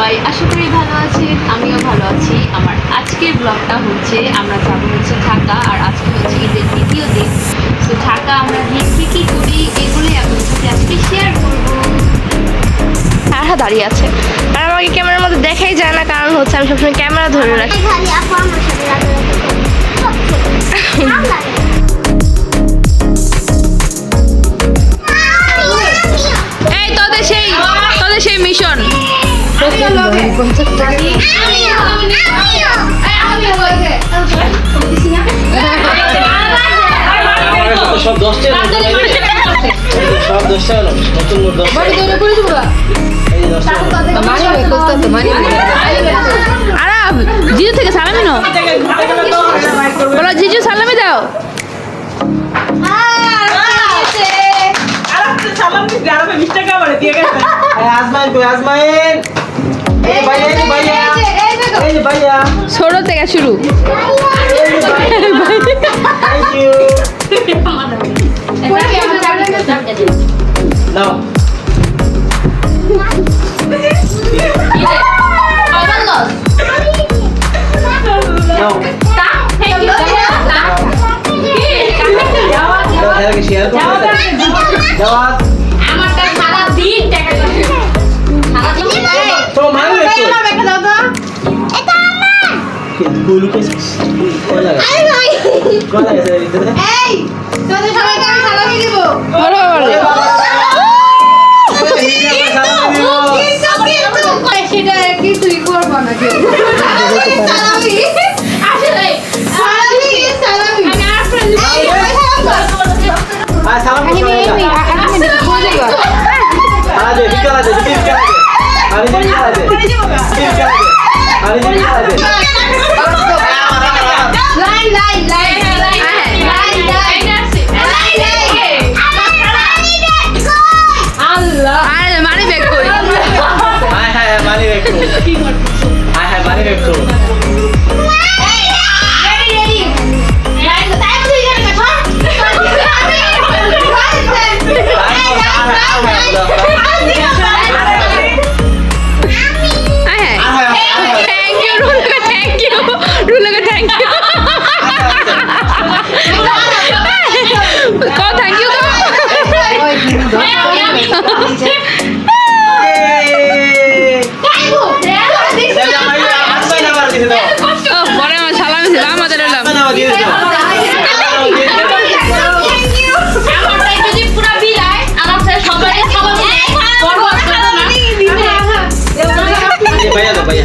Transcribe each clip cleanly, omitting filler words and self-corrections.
সবাই আশা করি ভালো আছেন, আমিও ভালো আছি। আমার আজকের ব্লগটা হচ্ছে আমরা যাবো হচ্ছে ঢাকা, আর আজকে হচ্ছে ঈদের দ্বিতীয় দিন। তো ঢাকা আমরা গিয়ে কী করি এগুলোই আপনাদের সাথে আজকে শেয়ার করবো। আহা দাঁড়িয়ে আছে আর আমাকে ক্যামেরার মধ্যে দেখাই যায় না, কারণ হচ্ছে আমি সবসময় ক্যামেরা ধরে রাখি। এই তোদের সেই মিশন সব 10টা সব 10টা হলো নতুন নোট 10টা এই 10টা আরাম জিজু থেকে সালামি নাও, বলো জিজু সালামি দাও। ছোট থেকে শুরু। নাও শেয়ার আমারটা সারা দিন টাকা তো মারো একটু এটা আমার কুলুকে কোন জায়গা কোন জায়গা এই তোদের সবাইকে আমি সালামি দিব। বলো সেটা কি তুই করবো না কেউ সালামি আসলে সালামি সালামি আমি আর ফ্রেন্ড সালাম আরে বিকাল আছে বিকাল আছে আরে বিকাল আছে আরে বিকাল আছে লাইন লাইন লাইন আল্লাহ আরে মানি ব্যাক করি। হায় হায় মানি রেখো হায় হায় মানি রেখো भैया दो भैया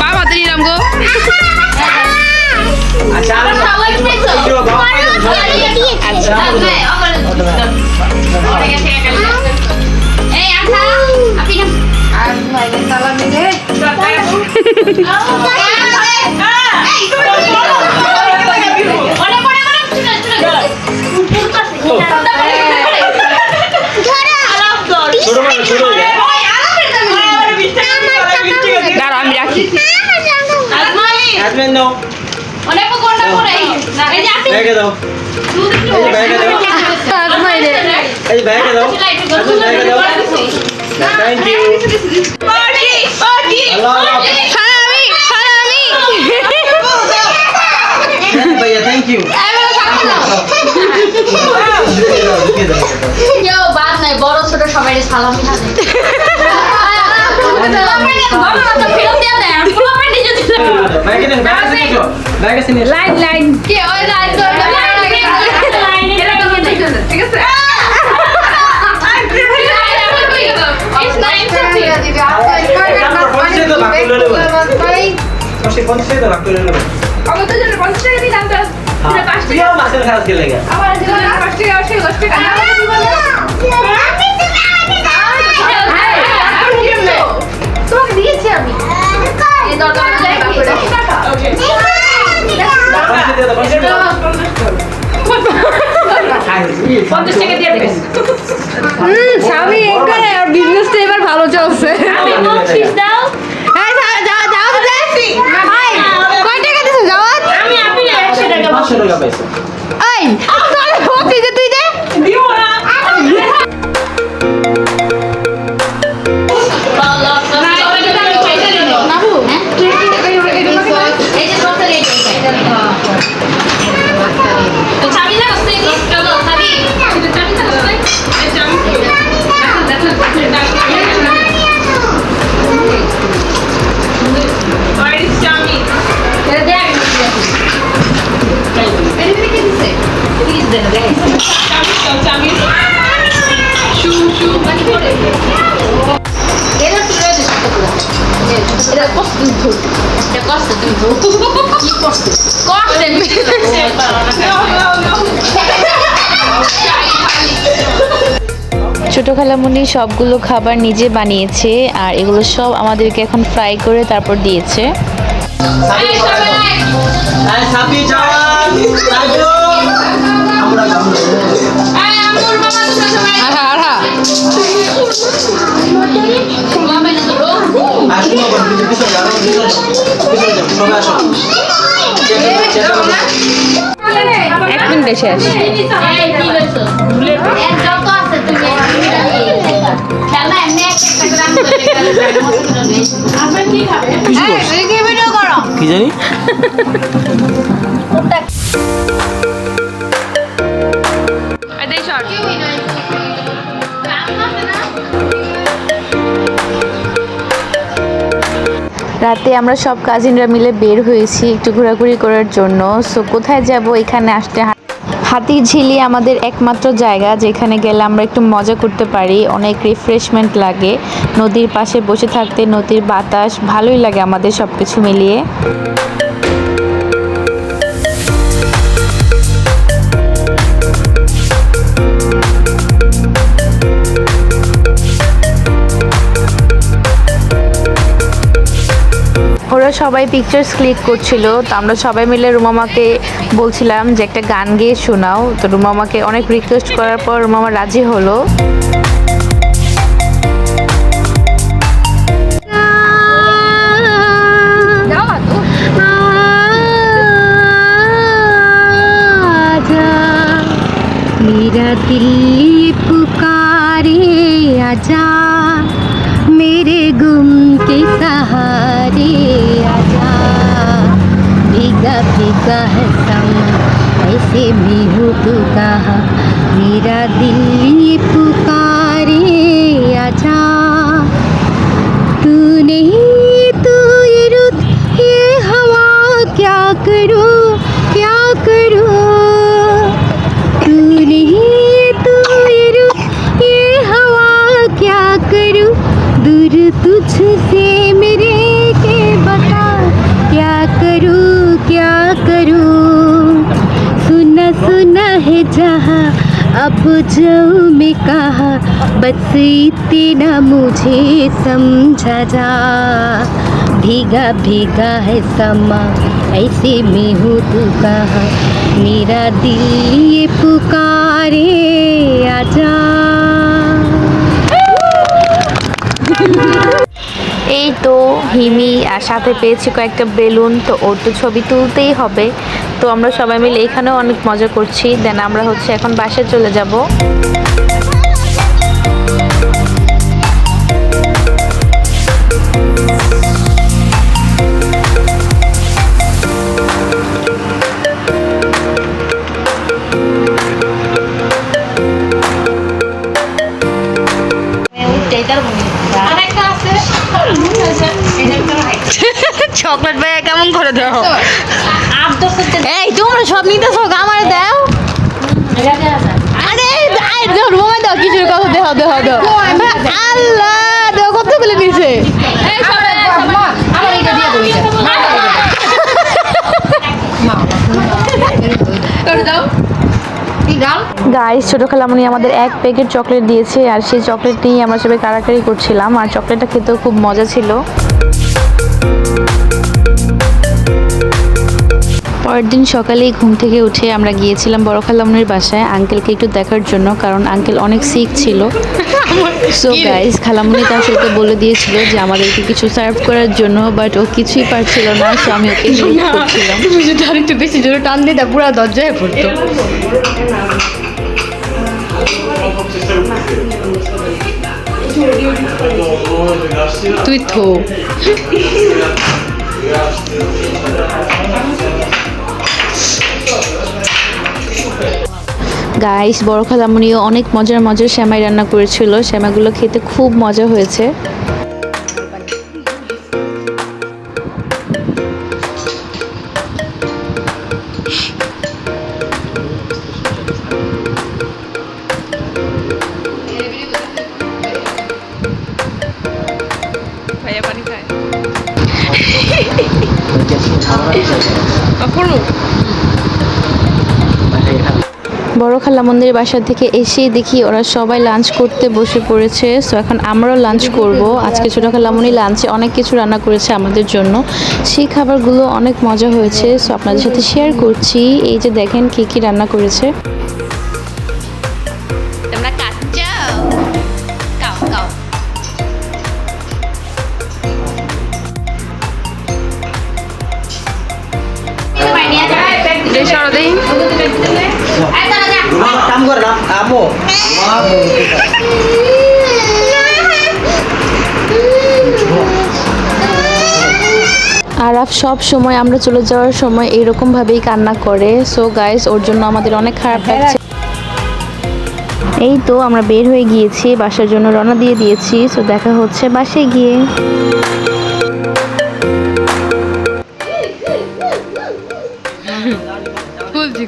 বাবা দিলাম গো। अच्छा আমি রাখি एडमिन दो অনেক কোনটা করে এই যে আপনি बैग दो এই बैग दो এই बैग दो बैग दो थैंक यू পার্টি পার্টি अल्लाह भैया थैंक यू কেউ বাদ নাই, বড় ছোট সবাই সালামি থাকে। লাইন লাইন কে ওই লাইন করবে ঠিক আছে তোমাকে দিয়েছি আমি এই দরকার স্বামী একবারে আর বিজনেসটা এবার ভালো চলছে। কয় টাকা দিছো যাওয়াত? আমি 100 টাকা 500 টাকা পাইছো এই তুই যে তুই দে ছোট খালামণি সবগুলো খাবার নিজে বানিয়েছে আর এগুলো সব আমাদেরকে এখন ফ্রাই করে তারপর দিয়েছে। সাপি জওয়ান রাজু আমরা এক মিনিট এসে আসি। কি জানি রাতে আমরা সব কাজিনরা মিলে বের হয়েছি একটু ঘোরাঘুরি করার জন্য। সো কোথায় যাব, এখানে আসতে হাতিরঝিলি আমাদের একমাত্র জায়গা যেখানে গেলে আমরা একটু মজা করতে পারি, অনেক রিফ্রেশমেন্ট লাগে। নদীর পাশে বসে থাকতে, নদীর বাতাস ভালোই লাগে আমাদের সব কিছু মিলিয়ে। ওরা সবাই পিকচার্স ক্লিক করছিল, তো আমরা সবাই মিলে রুমামাকে বলছিলাম যে একটা গান গেয়ে শোনাও। তো রুমামাকে অনেক রিকোয়েস্ট করার পর রুমামা রাজি হলো। मेरा दिल पुकारे आजा मेरे गुम के सहारे आजा भीगा भीगा है समा ऐसे में हो तू कहा मेरा दिल पुकारे आजा तू नहीं तू ये रुत ये हवा क्या करूं क्या करूं तू नहीं तू ये रुत ये हवा क्या करूं दूर तुझसे मेरे के बता क्या करूं सुना सुना है जहाँ अब जाऊँ मैं कहा बस इतना मुझे समझा जा भीगा भीगा है समा ऐसे में हो तू कहा मेरा दिल ये पुकारे आजा এই তো হিমি আর সাথে পেয়েছি কয়েকটা বেলুন, তো ওর তো ছবি তুলতেই হবে। তো আমরা সবাই মিলে এখানেও অনেক মজা করছি। দেন আমরা হচ্ছে এখন বাসায় চলে যাব। চকলেট ভাই কেমন করে দাও? এই তোমরা সব নিতেছো, আমার দাও। আরে দাও রুমে দাও, কিছুর কথা দাও দাও দাও। আল্লাহ দাও, কতগুলো নিছে। গাইস, ছোট খালামণি আমাদের এক প্যাকেট চকলেট দিয়েছে আর সেই চকলেট নিয়ে আমরা সবাই কাড়াকাড়ি করছিলাম। আর চকলেটটা খেতেও খুব মজা ছিল। পরের দিন সকালেই ঘুম থেকে উঠে আমরা গিয়েছিলাম বড় খালামনির বাসায় আঙ্কেলকে একটু দেখার জন্য, কারণ আঙ্কেল অনেক সিক ছিল। সো গাইস, খালামনি তার সাথে বলে দিয়েছিল যে আমাদেরকে কিছু সার্ভ করার জন্য, বাট ও কিছুই পারছিল না। সো আমি ওকে হেল্প করছিলাম। তুমি যদি আর একটু বেশি জোরে টান দিতে পুরো দরজায় পড়তো। তুই থো গাইস, বড় খালামনিও অনেক মজার মজার সেমাই রান্না করেছিল। সেমাইগুলো খেতে খুব মজা হয়েছে। ভাইয়া পানি খায় কখনো। বড় খালামন্দির বাসা থেকে এসেই দেখি ওরা সবাই লাঞ্চ করতে বসে পড়েছে। সো এখন আমরাও লাঞ্চ করব। আজকে ছোটো খালামনি লাঞ্চে অনেক কিছু রান্না করেছে আমাদের জন্য। সেই খাবারগুলো অনেক মজা হয়েছে। সো আপনাদের সাথে শেয়ার করছি। এই যে দেখেন কী কী রান্না করেছে। তোমরা কাচ্চাও কাও কাও কাম করে না আমো আরাফ সব সময় আমরা চলে যাওয়ার সময় এরকম ভাবেই কান্না করে। সো গাইস, ওর জন্য আমাদের অনেক খারাপ লাগছে। এই তো আমরা বের হয়ে গিয়েছি, বাসার জন্য রওনা দিয়ে দিয়েছি। সো দেখা হচ্ছে বাসায় গিয়ে।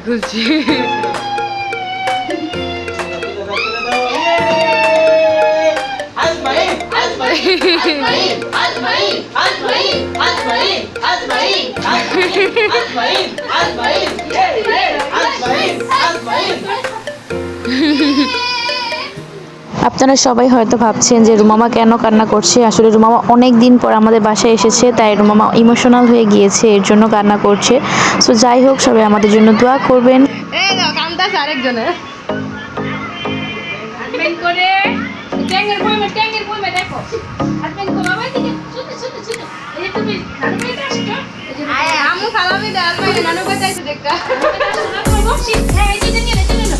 খুলছি আপনারা সবাই হয়তো ভাবছেন যে রুমামা কেন কান্না করছে। আসলে রুমামা অনেক দিন পর আমাদের বাসায় এসেছে, তাই রুমামা ইমোশনাল হয়ে গিয়েছে, এর জন্য কান্না করছে। সো যাই হোক, সবাই আমাদের জন্য দোয়া করবেন। কামতাছে আরেকজনের করে ট্যাঙ্গের বইমে দেখো হাজবেন্ড কো বাবা দিকে ছোট এই তুমি নানু ভাই আসছো আয় আমু সালামি দে আর মানে নানু কই যাইছে দেখা বসি হ্যাঁ এই যে নিয়ে চলো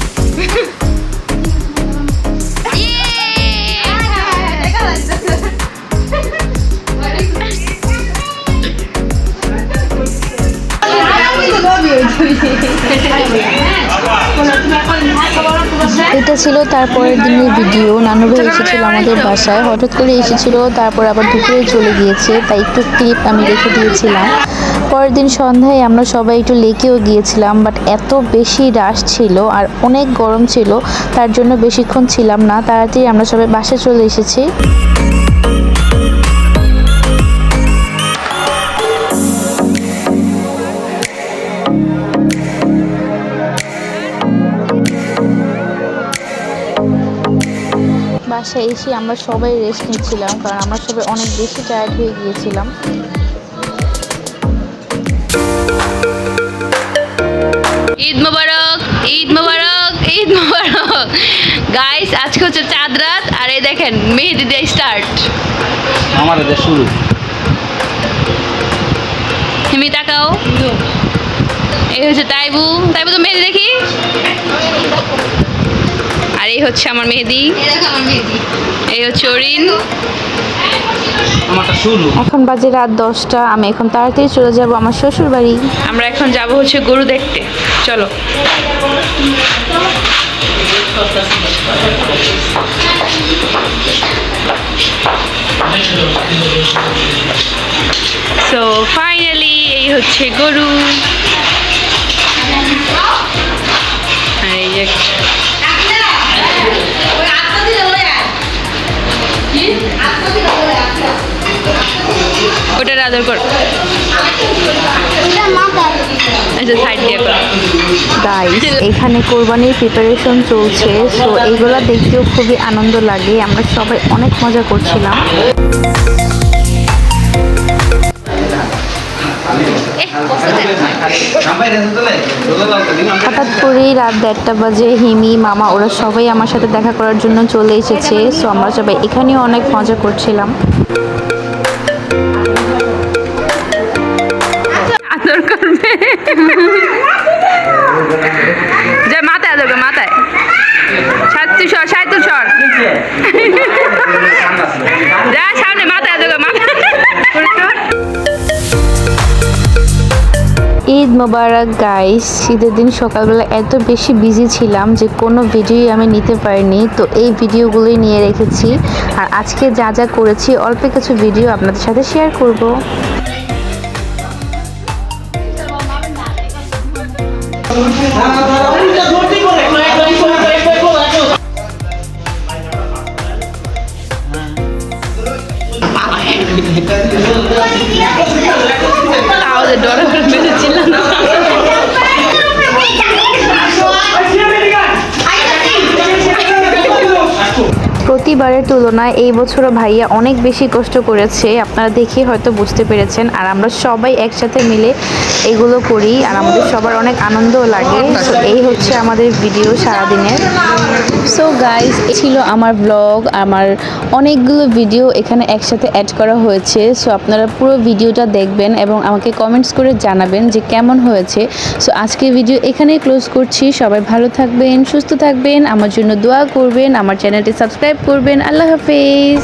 এটা ছিল তারপরের দিনের ভিডিও। নানু ভাই এসেছিল আমাদের বাসায়, হঠাৎ করে এসেছিল, তারপর আবার দুপুরে চলে গিয়েছে, তাই একটু ক্লিপ আমি রেখে দিয়েছিলাম। পরের দিন সন্ধ্যায় আমরা সবাই একটু লেকেও গিয়েছিলাম, বাট এত বেশি রাশ ছিল আর অনেক গরম ছিল, তার জন্য বেশিক্ষণ ছিলাম না। তাড়াতাড়ি আমরা সবাই বাসায় চলে এসেছি। বাসায় এসে আমরা সবাই রেস্ট নিচ্ছিলাম, কারণ আমরা সবাই অনেক বেশি টায়ার্ড হয়ে গিয়েছিলাম। ঈদ মোবারক ঈদ মোবারক ঈদ মোবারক গাইস, আজকে হচ্ছে চাঁদ রাত আর এই দেখেন মেহেদি দিয়ে স্টার্ট। আমার এটা শুরু। হিমি তাকাও, এই হচ্ছে তাইবু তো মেহেদি দেখি। আর এই হচ্ছে আমার মেহেদি, এই হচ্ছে অরিন। আমারটা শুরু। এখন বাজে রাত 10টা। আমি এখন তাড়াতাড়ি চলে যাব আমার শ্বশুর বাড়ি। আমরা এখন যাব হচ্ছে গরু দেখতে, চলো। সো ফাইনালি এই হচ্ছে গরু। আর এই যে ওটার আদর কর, আচ্ছা সাইড দিয়ে কর। গাইস, এখানে কোরবানির প্রিপারেশন চলছে। সো এগুলো দেখতেও খুবই আনন্দ লাগে। আমরা সবাই অনেক মজা করছিলাম। হঠাৎ করেই রাত 1:30 বাজে হিমি মামা ওরা সবাই আমার সাথে দেখা করার জন্য চলে এসেছে। সো আমরা সবাই এখানেও অনেক মজা করছিলাম। আদর করবে যে মাথায় আদর করবে মাথায় সাহিত্য সর যা সামনে মাথায় আদর করবে মাথায় ঈদ মোবারক গাইস। ঈদের দিন সকালবেলা এত বেশি বিজি ছিলাম যে কোনো ভিডিওই আমি নিতে পারিনি, তো এই ভিডিওগুলোই নিয়ে রেখেছি। আর আজকে যা যা করেছি অল্প কিছু ভিডিও আপনাদের সাথে শেয়ার করব। তাহলে ডরে বেঁচেছিলাম প্রতিবারের তুলনায় এই বছরও ভাইয়া অনেক বেশি কষ্ট করেছে, আপনারা দেখে হয়তো বুঝতে পেরেছেন। আর আমরা সবাই একসাথে মিলে এগুলো করি আর আমাদের সবার অনেক আনন্দও লাগে। তো এই হচ্ছে আমাদের ভিডিও সারাদিনের। সো গাইস, এই ছিল আমার ব্লগ। আমার অনেকগুলো ভিডিও এখানে একসাথে অ্যাড করা হয়েছে। সো আপনারা পুরো ভিডিওটা দেখবেন এবং আমাকে কমেন্টস করে জানাবেন যে কেমন হয়েছে। সো আজকের ভিডিও এখানেই ক্লোজ করছি। সবাই ভালো থাকবেন, সুস্থ থাকবেন, আমার জন্য দোয়া করবেন, আমার চ্যানেলটি সাবস্ক্রাইব করবেন। আল্লাহ হাফেজ।